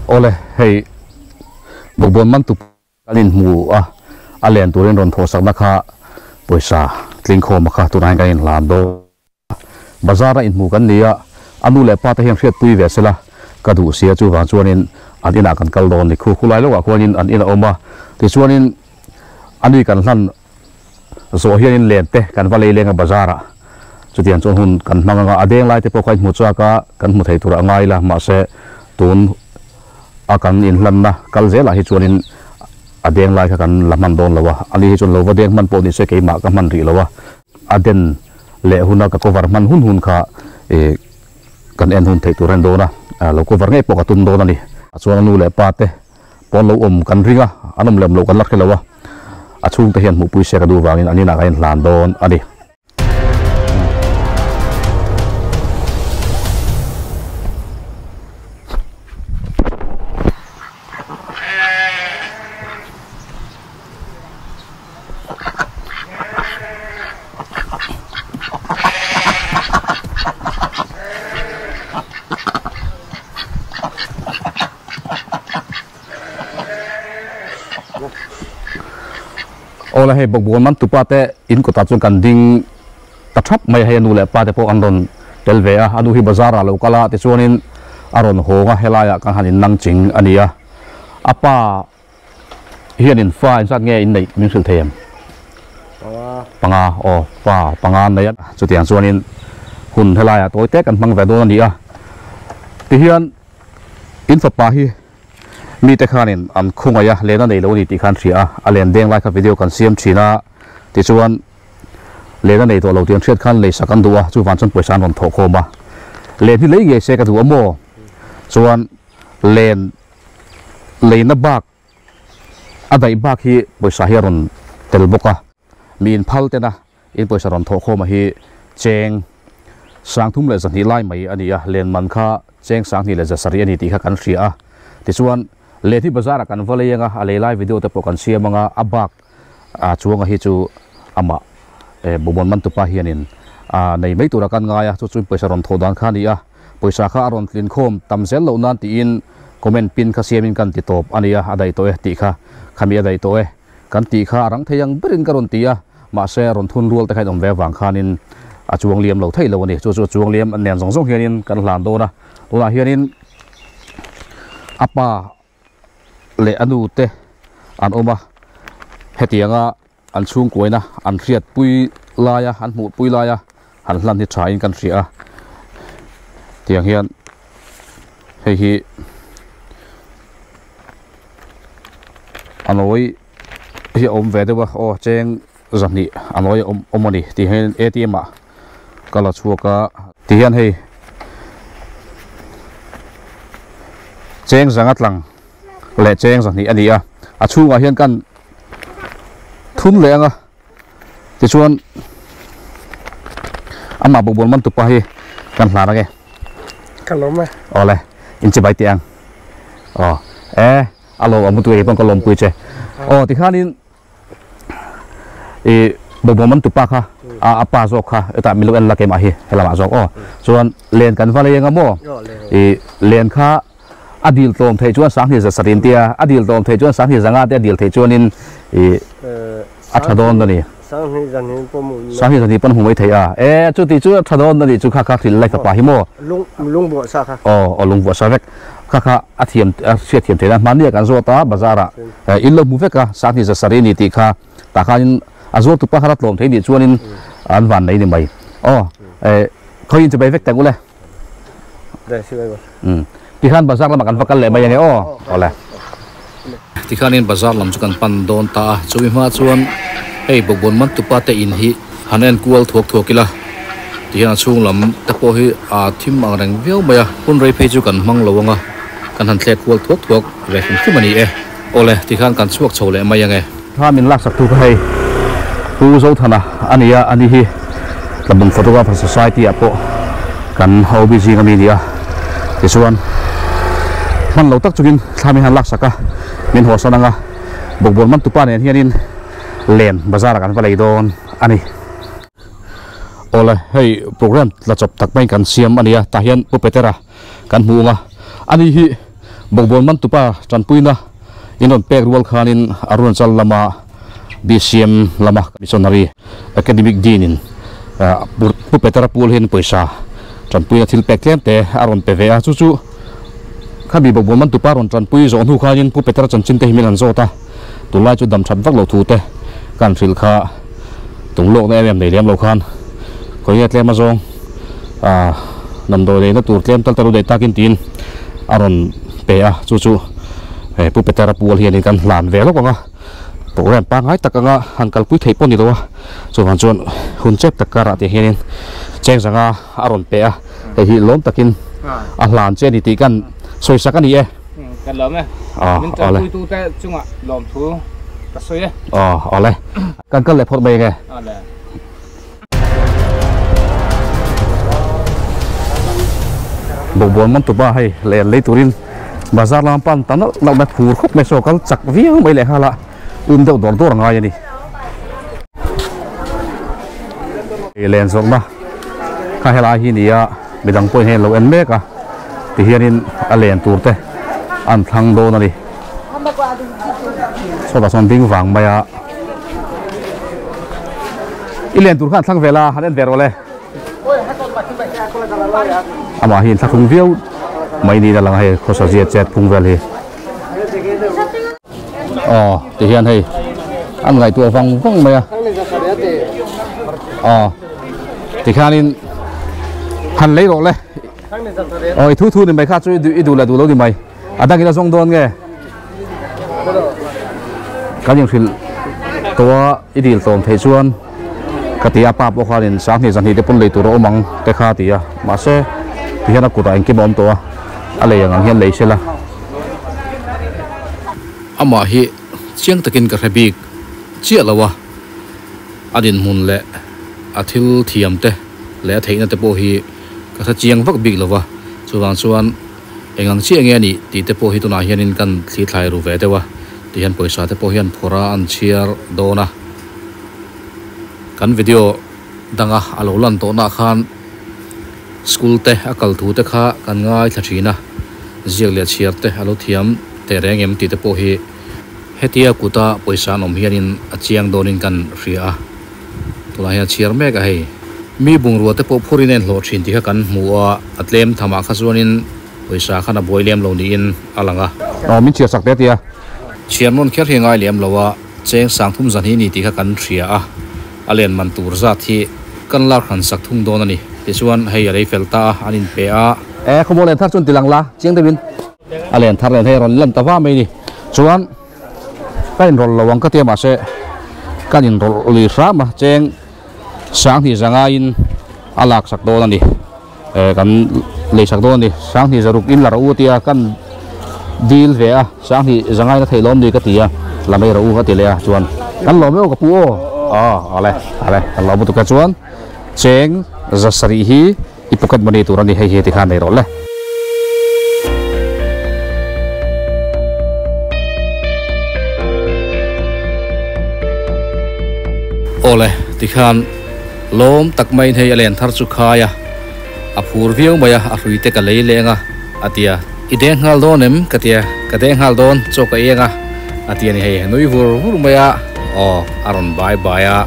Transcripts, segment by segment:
ole hei bobon man tu alin mu a len turin ron tho sak na kha poisa tling kho ma kha tu nai gain lam do bazara in mu kan nia anu le pa ta hiam hriat pui ve sela ka du sia chu wa chuanin adina kan kal don ni khu khulai lo wa khuanin an ina oma ti chuanin ani kan hlan zo hianin len te kan va le lenga bazara chutian chon hun kan manga adeng lai te po khai mu cha ka kan mu thei tura ngai la ma se tun akan in hlan na kal zela hi chuanin adeng lai ka kan lamam don lawa ali hi chon lo wa deng man po ni se ke ma ka man ri lawa aden le huna ka cover man hun kha kan en hun thei turan do na lo cover ngai po ka tun do na ni chuan nu le pa te pon lo kan ringa anum lem lo kan lak lawa achung te hian mu pui se ka du wangin ani na kain hlan don ani ola he bogbo man tupate in ko ta chung kan ding ta thap mai he nu le pa te po andon telve a anu hi bazara lo kala te chuanin aron honga helaya kan hanin nang ching ania apa hianin fa in sat nge in nei min sul them panga o fa panga nei chutiang chuanin hun helaya toy te kan mang ve do ania ti hian in fa pa hi mi te khanin an khunga ya lena nei lo ni ti khan thria alen deng lai kha video kan siam thina ti chuan lena nei to lo tiang thret khan le sakan duwa chu van chon poisan ron tho khoma le ni le ge se ka du amo chuan len leina bak adai bak hi poisa hi ron tel boka min phal te na in poisa ron tho khoma hi cheng sang thum le zani lai mai ania len man kha cheng sang ni le za sari ani ti kha kan thria ti chuan le thi bazar kan valeyenga ale lai video te po kan siamanga abak chuanga hi chu ama bobon man tu pa hianin nei mei tura kan ngaya chu chu paisa ron thodan khania paisa kha aron tlin khom tamzel lo nan ti in comment pin kha siamin kan ti top ania adai to ti kha khami adai to kan ti kha rang theyang berin karon tia ma se ron thun rual te khai dom ve wang khanin chuang liam lo thei lo ni chu chuang liam an nen zong hianin kan hlan do na ula hianin apa le anu te an oma hetianga an chung koina an riat pui laya an mu pui laya an hlan hi thain kan ria tiang hian hei hi anoi hi om ve dewa o cheng zamni anoi omoni ti hen atm a kala chuaka ti hian hei cheng zangat lang le cheng zani ania achunga hian kan thun lenga ti chuan ama bobon man tu pa hi kan hla ra ge kalom ole in chi bai tiang alo amu tu e pon kolom pui che ti khanin bobon man tu pa kha apa zo kha eta milu en la ke ma hi helama zo chuan len kan va le nga mo len kha adil tom thei chuan sang hi za sarin tia adil tom thei chuan sang hi zanga te adil thei chuan in athadon ni sang hi zani pon humai thei chu ti chu athadon ni chu kha kha thil lai ka pa hi mo lung bo sa kha lung bo sa vek kha athiam sia thiam thei na mania kan zo ta bazara in lo mu veka sang hi za sarin ni ti kha ta khan azo tu pa kha tlom thei ni chuan in an van nei ni mai khoin che bai vek tang ule de si bai ti khan bazar lam kan vakal le mai nge ole ti khan in bazar lam chu kan pan don ta chumi ma chuan hei bobon man tu pa te in hi hanen kual thok kila ti han chung lam te po hi thim ang reng veu maya pun rei phei chu kan mang lowanga kan han thlek kual thok re khum mani ole ti khan kan chuak chole mai nge tha min lak sak tu hei pu zo thana ania ani hi labung photographer society apo kan hobby ji ngami dia ti chuan man lo tak chukin thami han lak saka min ho sananga bobon man tupa ne hianin len bazar kan valei don ani ola hei program la chop tak mai kan siam ania ta hian pupetera kan hunga ani hi bogbon man tupa chanpuina inon pek rual khanin Arunachal lama BCM lama missionary academic dean pu petara pul hin poisa chanpuina thil pek tlem te aron pva chu khabi bogbon man tupa ron chanpui zo nu khanin pu petara chanchin te himin an zota tulai chu dam that vak lo thu te kan thil kha tunglok na em nei lem lo khan koya tlem azong namdo le na tur tlem tal taru de takin tin aron pe a chu pu petara pul hian kan lan ve lo nga program pa ngai takanga hankal pui thei pon ni do so han chon hun chep takara te hian cheng zanga aron pe a hi lom takin a lan che ni ti kan soi sak ani e kan lom e min ta pui tu te chunga lom thu ka soi e ole kan le phot mai nge ale bogbon man tuba hai le turin bazar lam pan tan la na phur khop me so kal chak viang mai le hala deu dor ngai ani len zong na kha hela hi nia midang poi he lo en me ka ti hianin alen turte an thang do na ni so da son ding wang maya ilen tur khan thang vela hanen verole ama hin thakung viau mai ni dalang hai khosa je chat phung vel hi ti hian hei an ngai tu wang maya ti khanin han lấy rồi ôi thu thì mày khác chơi đủ là đủ lâu thì mày đang cái song don nghe cái những phim tua ít điều tôm thấy chuan cái tia pa bộ khoa nên sáng thì sáng thì để phun lấy tụ rô măng cái khá tia mà sẽ thì hiện là cụ tại cái bom tua anh lấy ngang hiện lấy xe là ama hi chiang takin ka khabik chia lawa adin mun le athil thiam te le theina te po hi ka tha chiang vak big lawa chuan engang chi ange ni ti te po hi tuna hianin kan thli thlai ru ve te wa ti hian poisa te po hian phora an chiar dona kan video danga alo lan to na khan school te akal thu te kha kan ngai thlachina ziak le chiar te alo thiam te rengem ti te po hi hetia kuta poisa nom hianin achiang donin kan ria tula hian chiar me ka hei mi bungruwa te po phurinen hlo thin ti kha kan hmuwa atlem thama kha chuanin poisa khana boilem lo ni in alanga min chiar sak te tia chiarmon kher hingai lem lowa cheng sangthum zan hi ni ti kha kan ria a alen man tur za thi kan lar khan sak thung don ani ti chuan hei alei felta anin pe a khomol en thar chun tilang la chiang te bin alen thar len hei ron lam tawa mai ni chuan kain rol lawang ka te ma se kanin rol li ra ma cheng sang thì zanga in alak sak do ani kan le sak do ani sang thì zaruk in la ru tia kan deal ve a sang thì zanga na thailom ni ka tia lamai ru ka tile a chuan kan lo me ka pu ale kan lo bu tu ka chuan cheng zasari hi ipukat mani turani hei he ti khan nei rol le ole ti khan lom tak mai thei alen thar chu khaya a phur viau maya a hrui te ka lei lenga atia ideng hal donem katia kadeng hal don choka enga atia ni hei noi vur maya aron bye a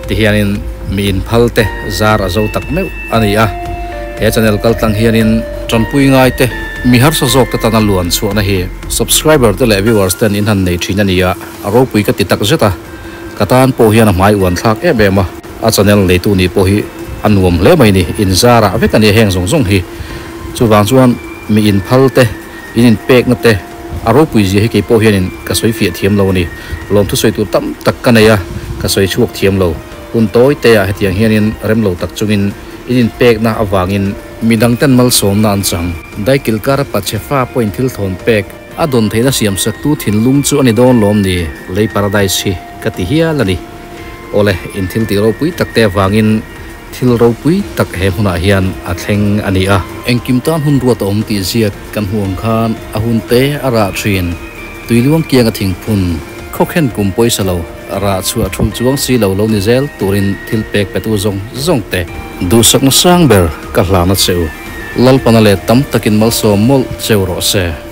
ti hianin min phalte zar azo tak meu ania he channel kal tang hianin chonpui ngai te mi har so jok ta tan luan chu na hi subscriber te le viewers ten in han nei thina nia aro pui ka ti tak zeta katan po hian mai wan thak e bema a channel le tu ni po hi anuam le mai ni in zara ve kan heng zong hi chuwang chuan mi in phalte in pek na te aro pui ji he ke po hian in ka soi fi thiam lo ni lom thu soi tu tam tak kanaya ka soi chuak thiam lo un toy te a hetiang hian in rem lo tak chungin in pek na awangin midang ten mal som nan chang dai kilkar pachefa point thil thon pek adon theina siam sak tu thin lung chu ani don lom ni lei paradise hi kati hia lani ole in thil ti ro pui takte wangin thil ro pui tak he huna hian a thleng ani a engkim tan hun ruat om ti ziak kan huang khan a hun te ara thin tuiluang kianga thingphun khokhen kum poisalo ara chu a thul chuang si lo ni zel turin thil pek petu zong te du sak na sang ber ka hlana cheu lal panale tam takin mal so mol cheu ro se